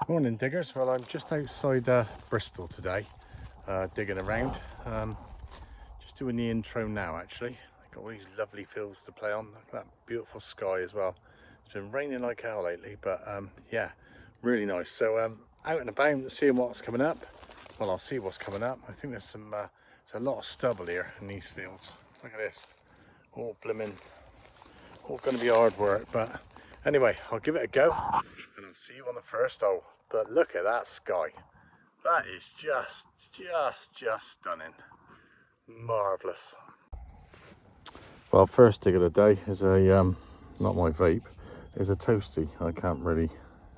Morning diggers. Well, I'm just outside Bristol today, digging around. Just doing the intro now actually. I've got all these lovely fields to play on. Look at that beautiful sky as well. It's been raining like hell lately, but yeah, really nice. So out and about seeing what's coming up. Well, I'll see what's coming up. I think there's a lot of stubble here in these fields. Look at this, all blooming, all going to be hard work, but anyway, I'll give it a go and I'll see you on the first hole. But look at that sky. That is just stunning. Marvellous. Well, first dig of the day is a, not my vape, is a toasty. I can't really,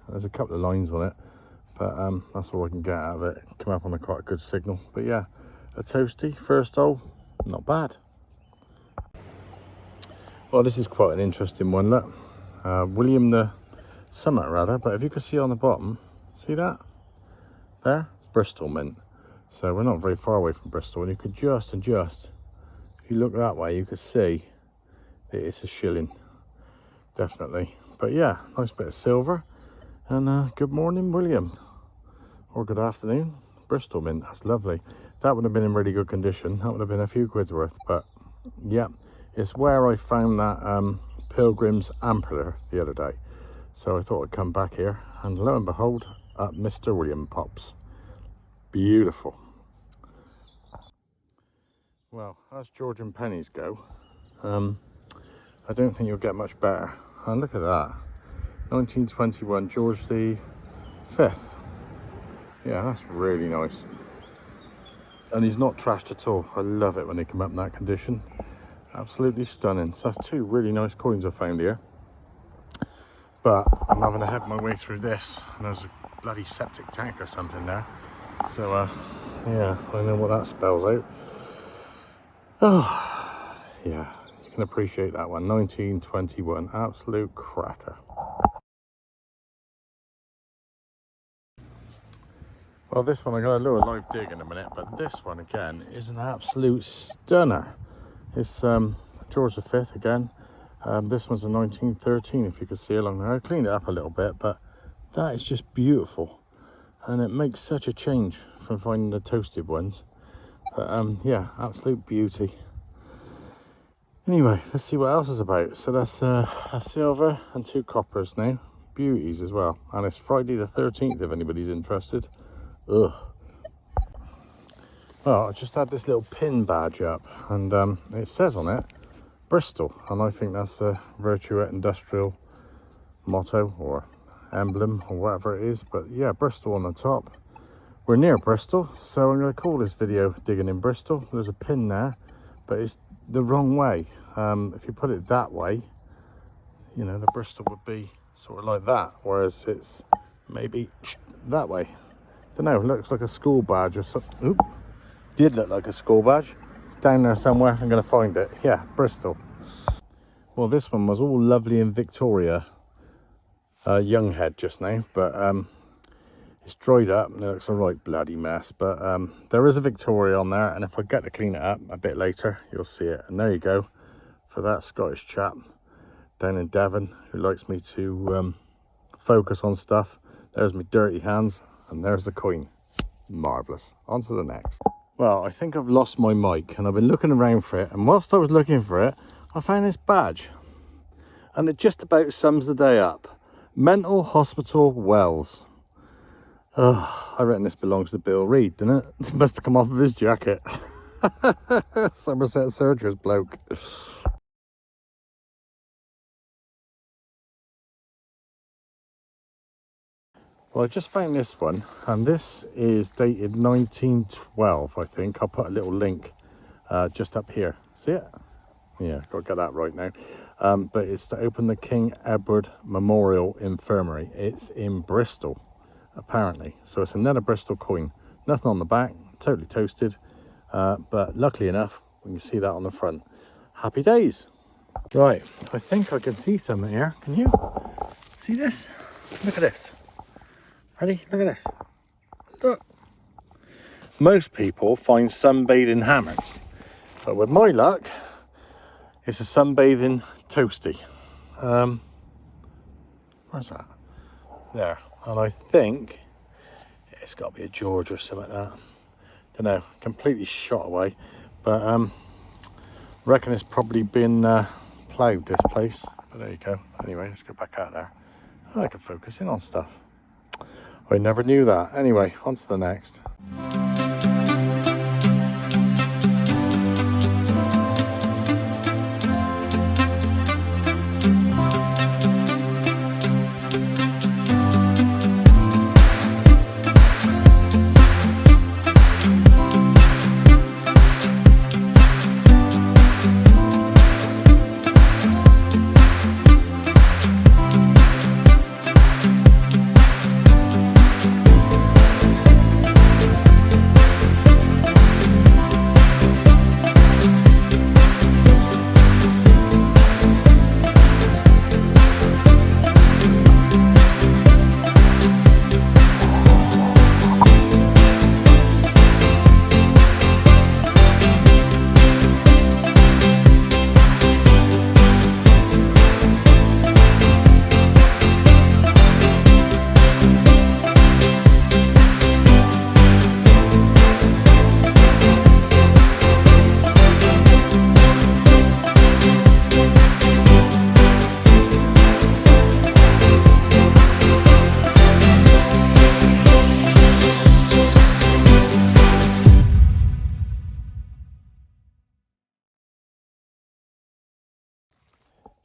there's a couple of lines on it, but that's all I can get out of it. Come up on quite a good signal. But yeah, a toasty, first hole, not bad. Well, this is quite an interesting one, look. William the Summit rather, but if you can see on the bottom, see that? There, Bristol mint. So we're not very far away from Bristol, and you could just, if you look that way, you could see that it's a shilling, definitely. But yeah, nice bit of silver, and good morning, William, or good afternoon, Bristol mint. That's lovely. That would have been in really good condition. That would have been a few quid's worth, but yeah, it's where I found that Pilgrim's Ampler the other day. So I thought I'd come back here, and lo and behold, up Mr. William pops. Beautiful. Well, as Georgian pennies go, I don't think you'll get much better. And look at that, 1921 George the 5th. Yeah, that's really nice. And he's not trashed at all. I love it when they come up in that condition. Absolutely stunning. So that's two really nice coins I found here. But I'm having to head my way through this, and there's a bloody septic tank or something there. So yeah, I know what that spells out. Oh yeah, you can appreciate that one. 1921, absolute cracker. Well, this one I'm going to do a live dig in a minute, but this one again is an absolute stunner. It's George V again. This one's a 1913, if you can see along there. I cleaned it up a little bit, but that is just beautiful, and it makes such a change from finding the toasted ones. But yeah, absolute beauty. Anyway, let's see what else is about. So that's a silver and 2 coppers now, beauties as well, and it's Friday the 13th if anybody's interested. Ugh. Well, I just had this little pin badge up, and it says on it Bristol, and I think that's a Virtua Industrial motto or emblem or whatever it is. But yeah, Bristol on the top. We're near Bristol, so I'm going to call this video Digging in Bristol. There's a pin there, but it's the wrong way. If you put it that way, you know, the Bristol would be sort of like that, whereas it's maybe that way. Don't know, looks like a school badge or something. Oop, did look like a school badge. It's down there somewhere. I'm going to find it. Yeah, Bristol. Well, this one was all lovely in Victoria young head just now, but it's dried up and it looks a right bloody mess. But there is a Victoria on there, and if I get to clean it up a bit later, you'll see it. And there you go, for that Scottish chap down in Devon who likes me to focus on stuff. There's my dirty hands, and there's the coin. Marvellous. On to the next. Well, I think I've lost my mic, and I've been looking around for it, and whilst I was looking for it, I found this badge, and it just about sums the day up. Mental Hospital Wells. Oh, I reckon this belongs to Bill Reed, didn't it? It must have come off of his jacket. Somerset Surgeons bloke. Well, I just found this one, and this is dated 1912, I think. I'll put a little link just up here. See it? Yeah, got to get that right now. But it's to open the King Edward Memorial Infirmary. It's in Bristol, apparently. So it's another Bristol coin. Nothing on the back, totally toasted. But luckily enough, we can see that on the front. Happy days. Right, I think I can see something here. Can you see this? Look at this. Ready? Look at this. Look. Most people find sunbathing hammers, but with my luck, it's a sunbathing toasty. Where's that? There. And I think it's got to be a George or something like that. Don't know, completely shot away. But reckon it's probably been ploughed, this place. But there you go. Anyway, let's go back out there. Oh, I can focus in on stuff. I never knew that. Anyway, on to the next.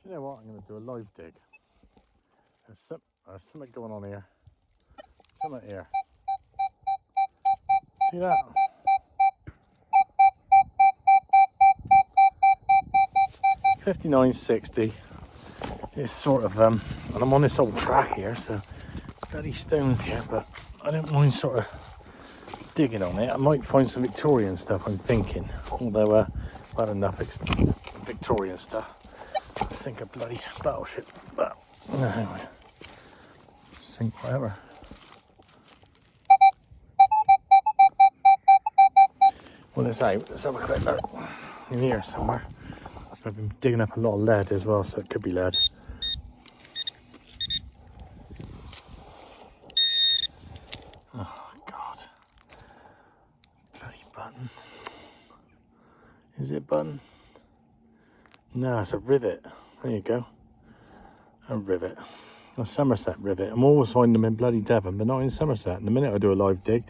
You know what? I'm going to do a live dig. There's something going on here. Something here. See that? $59.60. It's sort of and I'm on this old track here, so bloody stones here, but I don't mind sort of digging on it. I might find some Victorian stuff, I'm thinking. Although I've had enough Victorian stuff. Sink a bloody battleship, but no, anyway, sink whatever. Well, it's out. Let's have a quick look in here somewhere. I've been digging up a lot of lead as well, so it could be lead. Oh God, bloody button. Is it a button? No, it's a rivet. There you go. A rivet. A Somerset rivet. I'm always finding them in bloody Devon, but not in Somerset. And the minute I do a live dig,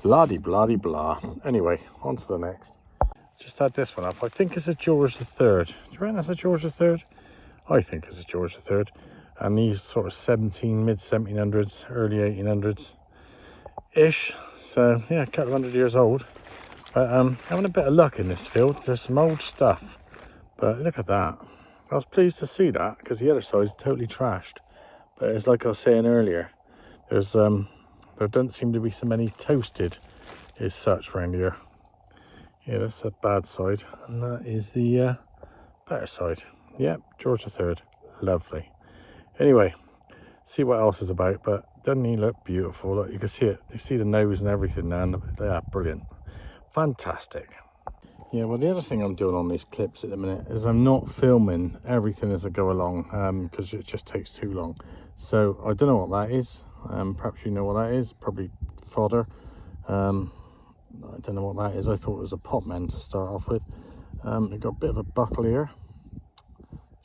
bloody blah. Anyway, on to the next. Just had this one up. I think it's a George III. Do you reckon that's a George III? I think it's a George III. And these sort of mid 1700s, early 1800s-ish. So, yeah, a couple of 100 years old. But having a bit of luck in this field. There's some old stuff. But look at that. I was pleased to see that because the other side is totally trashed. But it's like I was saying earlier, there's there don't seem to be so many toasted as such around here. Yeah, that's a bad side, and that is the better side. Yep, George III, lovely. Anyway, see what else is about. But doesn't he look beautiful? Look, you can see it. You see the nose and everything now. And they are brilliant, fantastic. Yeah, well, the other thing I'm doing on these clips at the minute is I'm not filming everything as I go along because it just takes too long. So I don't know what that is. Perhaps you know what that is. Probably fodder. I don't know what that is. I thought it was a potman to start off with. It got a bit of a buckle here,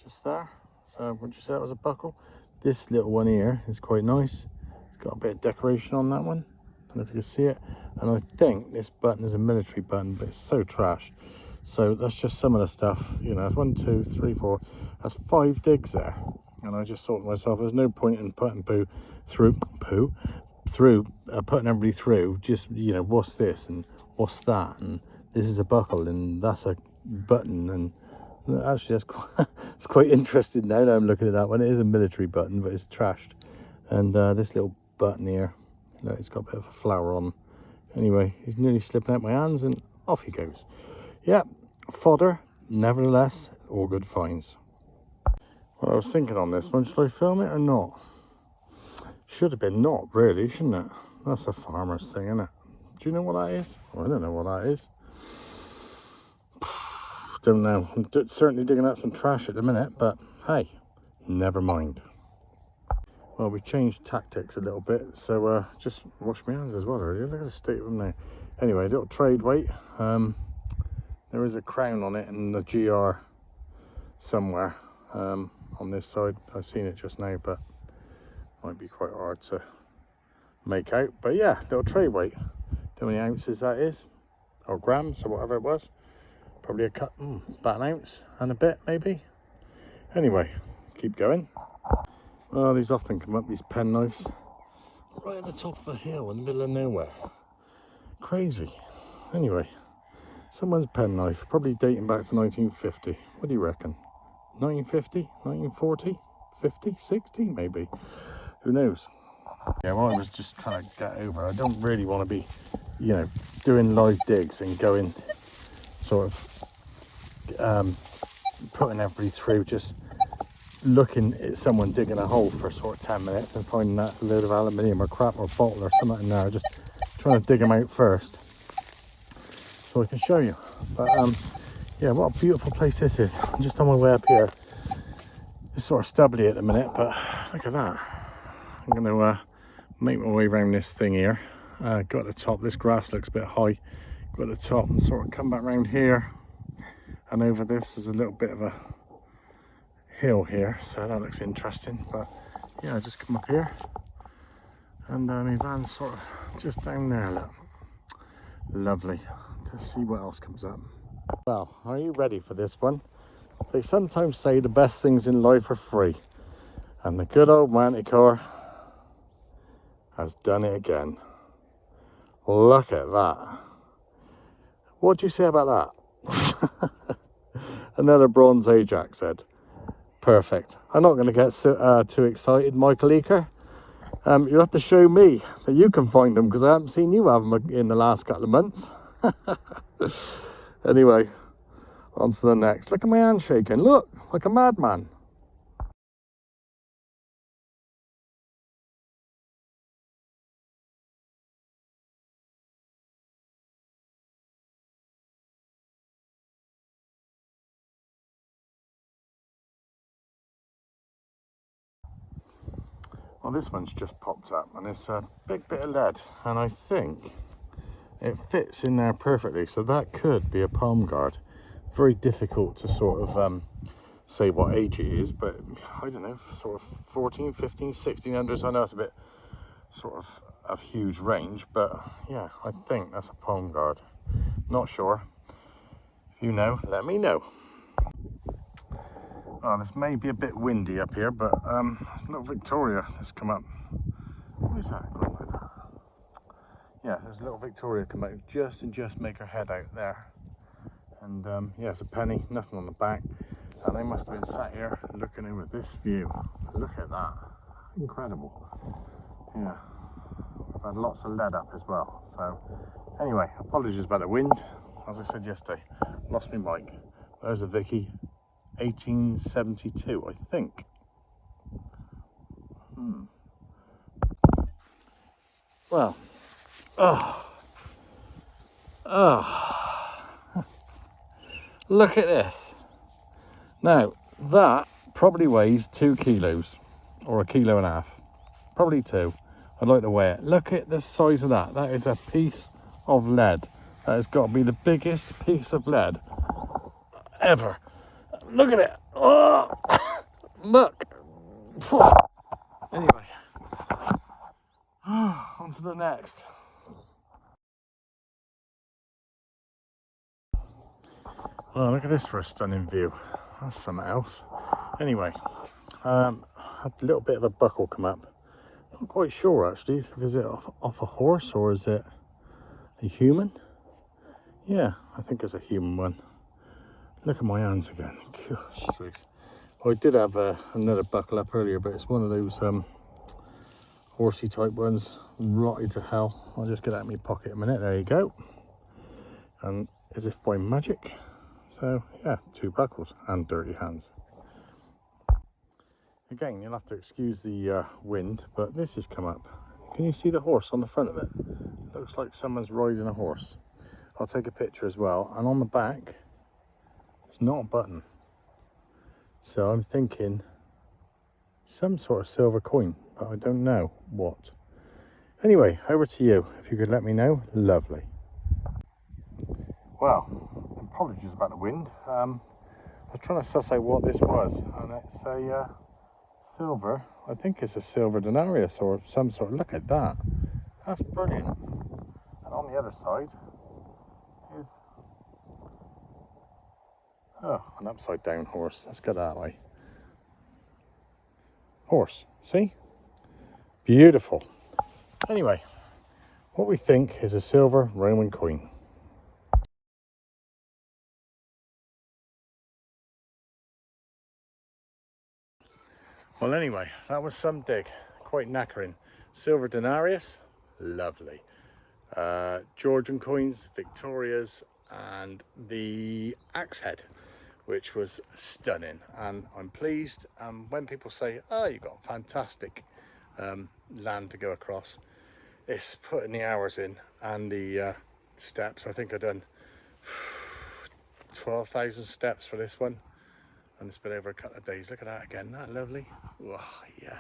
just there. So would you say that was a buckle? This little one here is quite nice. It's got a bit of decoration on that one. I don't know if you can see it. And I think this button is a military button, but it's so trashed. So that's just some of the stuff. You know, it's 1, 2, 3, 4. That's 5 digs there. And I just thought to myself, there's no point in putting putting everybody through. Just, you know, what's this and what's that, and this is a buckle and that's a button. And actually, that's quite, it's quite interesting now. I'm looking at that one. It is a military button, but it's trashed. And this little button here, look, it's got a bit of a flower on. Anyway, he's nearly slipping out my hands and off he goes. Yeah, fodder, nevertheless, all good finds. Well, I was thinking on this one, should I film it or not? Should have been not, really, shouldn't it? That's a farmer's thing, isn't it? Do you know what that is? Well, I don't know what that is. Don't know. I'm certainly digging out some trash at the minute, but hey, never mind. Well, we changed tactics a little bit, so just wash my hands as well earlier. Look at the state of them now. Anyway, a little trade weight. There is a crown on it and the GR somewhere on this side. I've seen it just now, but might be quite hard to make out. But yeah, little trade weight. Do you know how many ounces that is? Or grams or whatever it was. Probably about an ounce and a bit maybe. Anyway, keep going. Well, these often come up, these penknives, right at the top of a hill in the middle of nowhere. Crazy. Anyway, someone's penknife, probably dating back to 1950. What do you reckon? 1950, 1940, 50, 60 maybe? Who knows? Yeah, well, I was just trying to get over. I don't really want to be, you know, doing live digs and going sort of putting everybody through just looking at someone digging a hole for sort of 10 minutes and finding that's a load of aluminium or crap or bottle or something in there. Just trying to dig them out first so I can show you. But yeah, what a beautiful place this is. I'm just on my way up here. It's sort of stubbly at the minute, but look at that. I'm going to make my way around this thing here. Got to the top. This grass looks a bit high. Got to the top and sort of come back around here, and over this is a little bit of a hill here, so that looks interesting. But yeah, I just come up here, and my van's sort of just down there. Look, lovely. Let's see what else comes up. Well, are you ready for this one? They sometimes say the best things in life are free, and the good old Manticore has done it again. Look at that. What do you say about that? Another Bronze Age axe head. Perfect. I'm not going to get too excited, Michael Eaker. You'll have to show me that you can find them, because I haven't seen you have them in the last couple of months. Anyway, on to the next. Look at my hand shaking. Look, like a madman. Well, this one's just popped up, and it's a big bit of lead, and I think it fits in there perfectly, so that could be a palm guard. Very difficult to sort of say what age it is, but I don't know, sort of 14, 15, 1600s. I know it's a bit sort of huge range, but yeah, I think that's a palm guard. Not sure. If you know, let me know. Oh, this may be a bit windy up here, but little Victoria has come up. What is that going like that? Yeah, there's a little Victoria come out just make her head out there. And yeah, it's a penny, nothing on the back. And they must have been sat here looking over this view. Look at that. Incredible. Yeah. We've had lots of lead up as well. So anyway, apologies about the wind. As I said yesterday, lost my mic. There's a Vicky, 1872, I think. Well, look at this. Now, that probably weighs 2 kilos, or 1.5 kilos. Probably 2. I'd like to weigh it. Look at the size of that. That is a piece of lead. That has got to be the biggest piece of lead ever. Look at it. Oh, look. Anyway, on to the next. Well, look at this for a stunning view. That's something else. Anyway, had a little bit of a buckle come up. Not quite sure actually. Is it off a horse or is it a human? Yeah, I think it's a human one. Look at my hands again. Gosh, well, I did have another buckle up earlier, but it's one of those horsey type ones, rotted to hell. I'll just get out of my pocket a minute. There you go. And as if by magic. So yeah, 2 buckles and dirty hands. Again, you'll have to excuse the wind, but this has come up. Can you see the horse on the front of it? Looks like someone's riding a horse. I'll take a picture as well. And on the back, it's not a button. So I'm thinking some sort of silver coin, but I don't know what. Anyway, over to you. If you could let me know, lovely. Well, apologies about the wind. I was trying to suss out what this was, and it's a silver, I think it's a silver denarius or some sort. Look at that. That's brilliant. And on the other side is, oh, an upside down horse. Let's go that way. Horse, see? Beautiful. Anyway, what we think is a silver Roman coin. Well, anyway, that was some dig. Quite knackering. Silver denarius, lovely. Georgian coins, Victorias, and the axe head, which was stunning. And I'm pleased. When people say, oh, you've got fantastic land to go across, it's putting the hours in and the steps. I think I've done 12,000 steps for this one, and it's been over a couple of days. Look at that again. Isn't that lovely? Oh, yeah,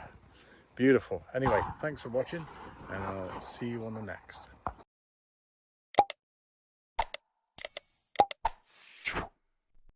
beautiful. Anyway, thanks for watching, and I'll see you on the next.